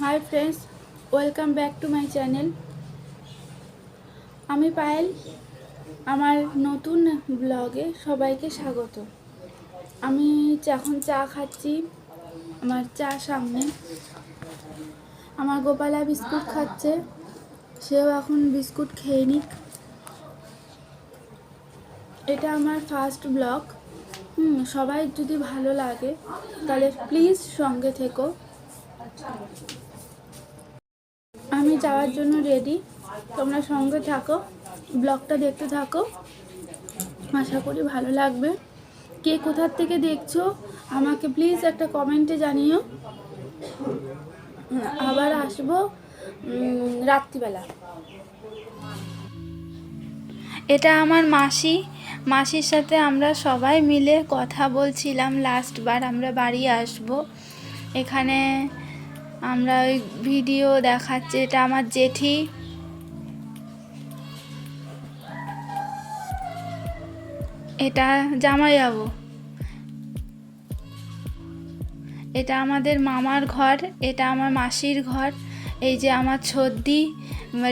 Hi friends, welcome back to my channel. আমি পায়েল। আমার নতুন ব্লগে সবাইকে স্বাগত। আমি এখন চা খাচ্ছি। আমার চা সামনে আমার গোপালা বিস্কুট খাচ্ছে, সেও এখন বিস্কুট খেয়ে নিক। এটা আমার ফার্স্ট ব্লগ। সবাই যদি ভালো লাগে তাহলে প্লিজ সঙ্গে থেকো। আমি যাওয়ার জন্য রেডি, তোমরা সঙ্গে থাকো, ব্লগটা দেখতে থাকো, আশা করি ভালো লাগবে। কে কোথার থেকে দেখছো আমাকে প্লিজ একটা কমেন্টে জানিও। আবার আসবো রাত্রিবেলা। এটা আমার মাসির সাথে আমরা সবাই মিলে কথা বলছিলাম লাস্টবার আমরা বাড়ি আসব। এখানে আমরা ওই ভিডিও দেখাচ্ছি। এটা আমার জেঠি, এটা জামাইবাবু, এটা আমাদের মামার ঘর, এটা আমার মাসির ঘর। এই যে আমার ছদ্দি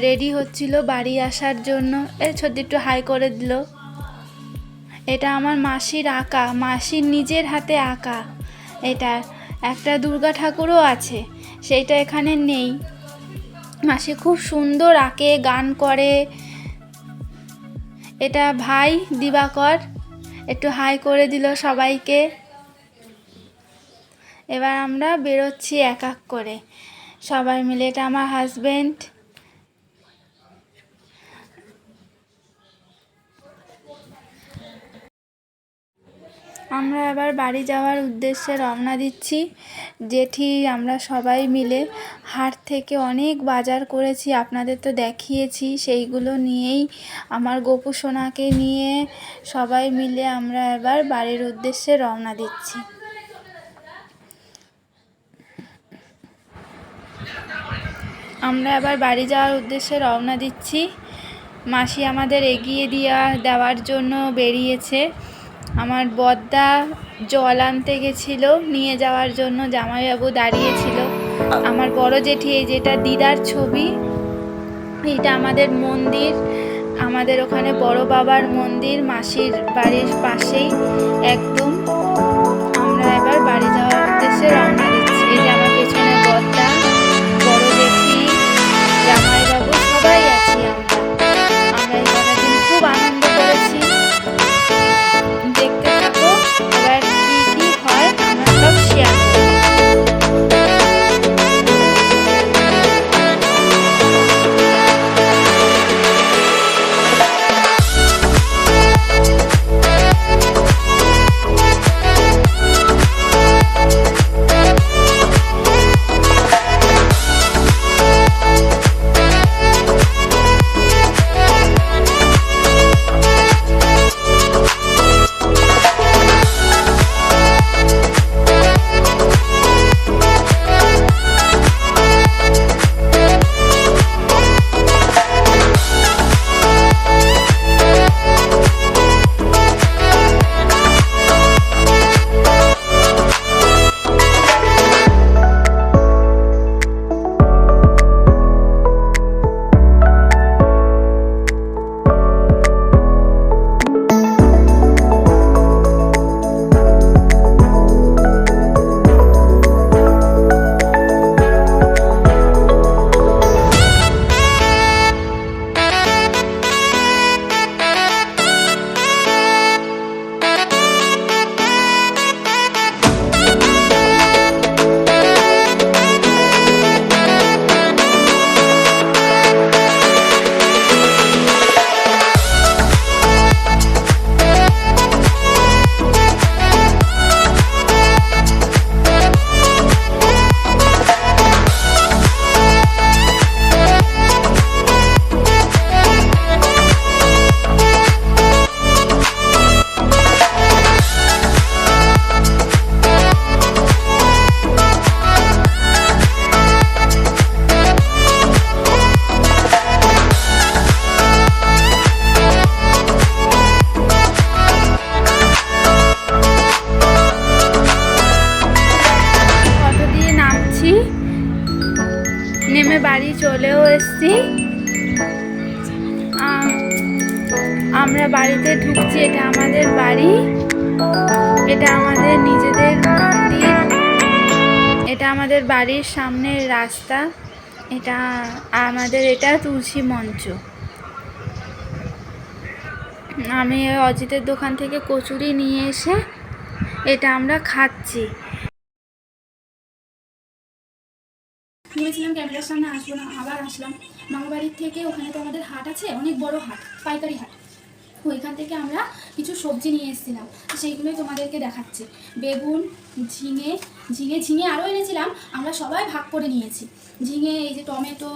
রেডি হচ্ছিল বাড়ি আসার জন্য। এই ছদ্দি একটু হাই করে দিল। এটা আমার মাসির আঁকা, মাসির নিজের হাতে আঁকা। এটা একটা দুর্গা ঠাকুরও আছে, সেইটা এখানে নেই। মাসি খুব সুন্দর আঁকে, গান করে। এটা ভাই দিবাকর, একটু হাই করে দিল সবাইকে। এবার আমরা বেরোচ্ছি এক এক করে সবাই মিলে। এটা আমার হাজবেন্ড। আমরা এবার বাড়ি যাওয়ার উদ্দেশ্যে রওনা দিচ্ছি। জেঠি আমরা সবাই মিলে হাট থেকে অনেক বাজার করেছি, আপনাদের তো দেখিয়েছি। সেইগুলো নিয়েই আমার গোপু সোনাকে নিয়ে সবাই মিলে আমরা এবার বাড়ির উদ্দেশ্যে রওনা দিচ্ছি। আমরা এবার বাড়ি যাওয়ার উদ্দেশ্যে রওনা দিচ্ছি। মাসি আমাদের এগিয়ে দেওয়ার জন্য বেরিয়েছে। আমার বদ্দা জল আনতে গেছিল, নিয়ে যাওয়ার জন্য জামাইবাবু দাঁড়িয়েছিল। আমার বড় জেঠি, এই যেটা দিদার ছবি, এটা আমাদের মন্দির, আমাদের ওখানে বড় বাবার মন্দির, মাসির বাড়ির পাশেই একদম। আমরা এবার বাড়ি যাওয়ার উদ্দেশ্যে রওনা দিচ্ছি। এই যে আমার পেছনে বদ্দা, বড় জেঠি, জামাইবাবু, সবাই আছি আমরা এই কটা দিন খুব আনন্দ করেছি। দেখতে থাকো এবার কি হয় আমরা সব শেয়ার করব। আমি বাড়ি চলেও এসেছি। আমরা বাড়িতে ঢুকছি। এটা আমাদের বাড়ি, এটা আমাদের নিজেদের মন্দির, এটা আমাদের বাড়ির সামনের রাস্তা, এটা তুলসী মঞ্চ। আমি অজিতের দোকান থেকে কচুরি নিয়ে এসে এটা আমরা খাচ্ছি। ভেবেছিলাম ক্যামেরার সামনে আসবো না, আবার আসলাম। মামাবাড়ির থেকে ওখানে তো আমাদের হাট আছে, অনেক বড় হাট, পাইকারি হাট। ওইখান থেকে আমরা কিছু সবজি নিয়ে এসেছিলাম, সেইগুলোই তোমাদেরকে দেখাচ্ছি। বেগুন, ঝিঙে আরও এনেছিলাম, আমরা সবাই ভাগ করে নিয়েছি। ঝিঙে, এই যে টমেটো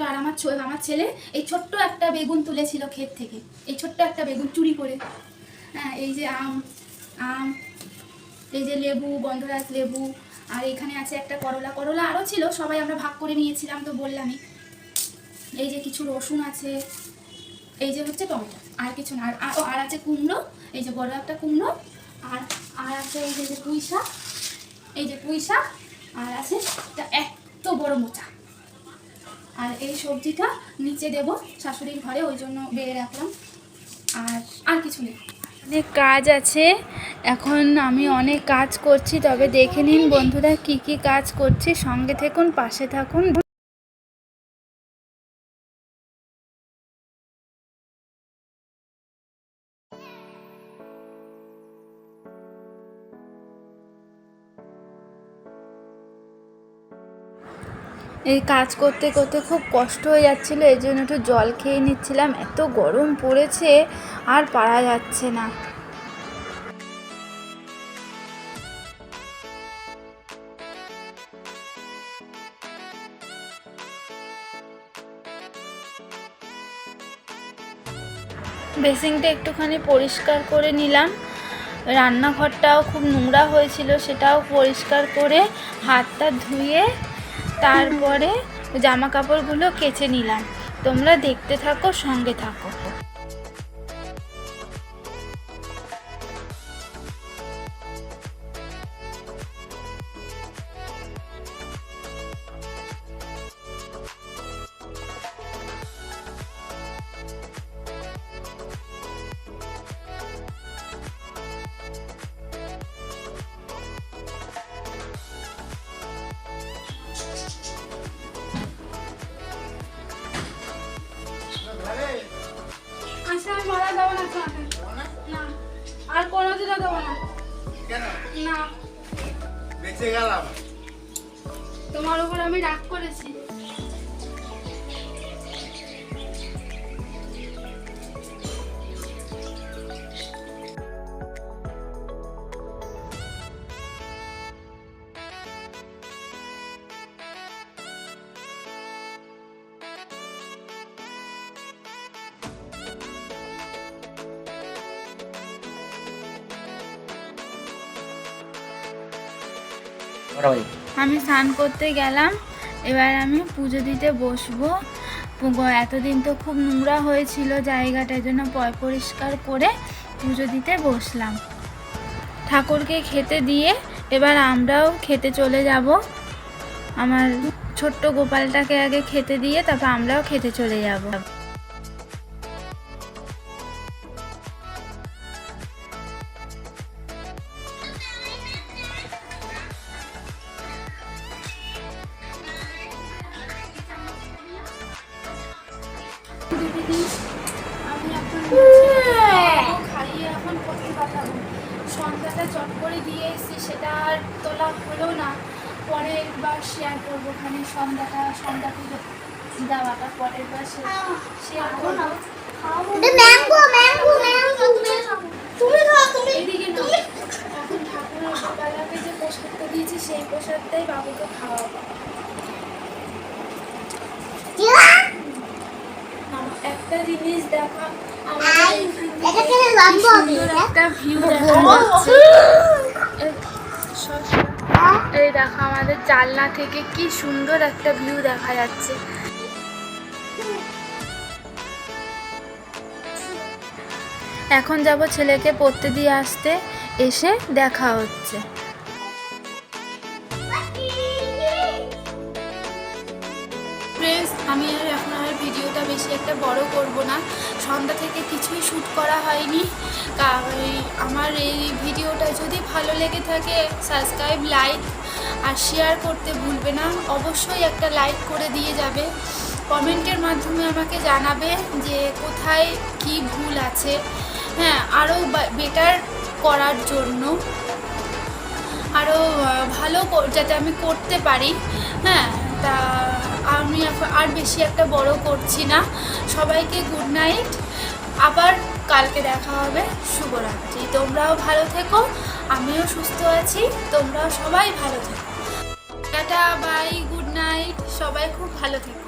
আর আমার ছেলে এই ছোট্ট একটা বেগুন তুলেছিল ক্ষেত থেকে, এই ছোট্ট একটা বেগুন চুরি করে। হ্যাঁ, এই যে আম, এই যে লেবু, গন্ধরাজ লেবু, আর এখানে আছে একটা করলা আরও ছিল, সবাই আমরা ভাগ করে নিয়েছিলাম, তো বললামই। এই যে কিছু রসুন আছে, এই যে হচ্ছে টমেটো, আর কিছু না। আর আছে কুমড়ো, এই যে বড় একটা কুমড়ো, আর আছে এই যে পুঁই শাক, আর আছে এত বড় মোচা। আর এই সবজিটা নিচে দেব শাশুড়ির ঘরে, ওই জন্য বেড়ে রাখলাম। আর কিছু নেই, অনেক কাজ আছে। এখন আমি অনেক কাজ করছি, তবে দেখে নিন বন্ধুরা কি কি কাজ করছি। সঙ্গে থাকুন, পাশে থাকুন। এই কাজ করতে করতে খুব কষ্ট হয়ে যাচ্ছিল, এই জন্য একটু জল খেয়ে নিচ্ছিলাম। এত গরম পড়েছে, আর পারা যাচ্ছে না। বেসিনটা একটুখানি পরিষ্কার করে নিলাম। রান্নাঘরটাও খুব নোংরা হয়েছিল, সেটাও পরিষ্কার করে হাতটা ধুয়ে তারপরে জামা কাপড়গুলো কেচে নিলাম। তোমরা দেখতে থাকো, সঙ্গে থাকো। আর কোনোদিনও দেবো না। না, বেঁচে গেলাম, তোমার উপর আমি রাগ করেছি। আমি স্নান করতে গেলাম, এবার আমি পুজো দিতে বসবো। এতদিন তো খুব নোংরা হয়েছিল জায়গাটার জন্য পরিষ্কার করে পুজো দিতে বসলাম। ঠাকুরকে খেতে দিয়ে এবার আমরাও খেতে চলে যাব। আমার ছোট্ট গোপালটাকে আগে খেতে দিয়ে তারপর আমরাও খেতে চলে যাব। আমি খাইয়ে এখন করতে পাঠাবো। সন্ধ্যাটা চট করে দিয়ে এসেছি, সেটা আর তোলা হলো না। পরের বার শেয়ার করবো, ওখানে সন্ধ্যাটা দেওয়াটা পরের বার শেয়ার করবো। এদিকে না, এখন ঠাকুরের গোপালাকে যে প্রসাদটা দিয়েছি, সেই প্রসাদটাই বাবুকে খাওয়াবো। একটা জিনিস দেখা, একটা ভিউ দেখা যাচ্ছে। এই দেখো, আমাদের জানলা থেকে কি সুন্দর একটা ভিউ দেখা যাচ্ছে। এখন যাব ছেলেকে পড়তে দিয়ে আসতে, এসে দেখা হচ্ছে। আমি এখন আর ভিডিওটা বেশি একটা বড় করব না। সন্ধ্যা থেকে কিছুই শ্যুট করা হয়নি। আমার এই ভিডিওটা যদি ভালো লেগে থাকে সাবস্ক্রাইব, লাইক আর শেয়ার করতে ভুলবে না। অবশ্যই একটা লাইক করে দিয়ে যাবে। কমেন্টের মাধ্যমে আমাকে জানাবে যে কোথায় কি ভুল আছে, হ্যাঁ, আরও বেটার করার জন্য, আরও ভালো যাতে আমি করতে পারি। হ্যাঁ, তা আমি আর বেশি একটা বড় করছি না। সবাইকে গুড নাইট, আবার কালকে দেখা হবে। শুভরাত্রি। তোমরাও ভালো থেকো, আমিও সুস্থ আছি, তোমরাও সবাই ভালো থেকো। টাটা, বাই, গুড নাইট, সবাই খুব ভালো থেকো।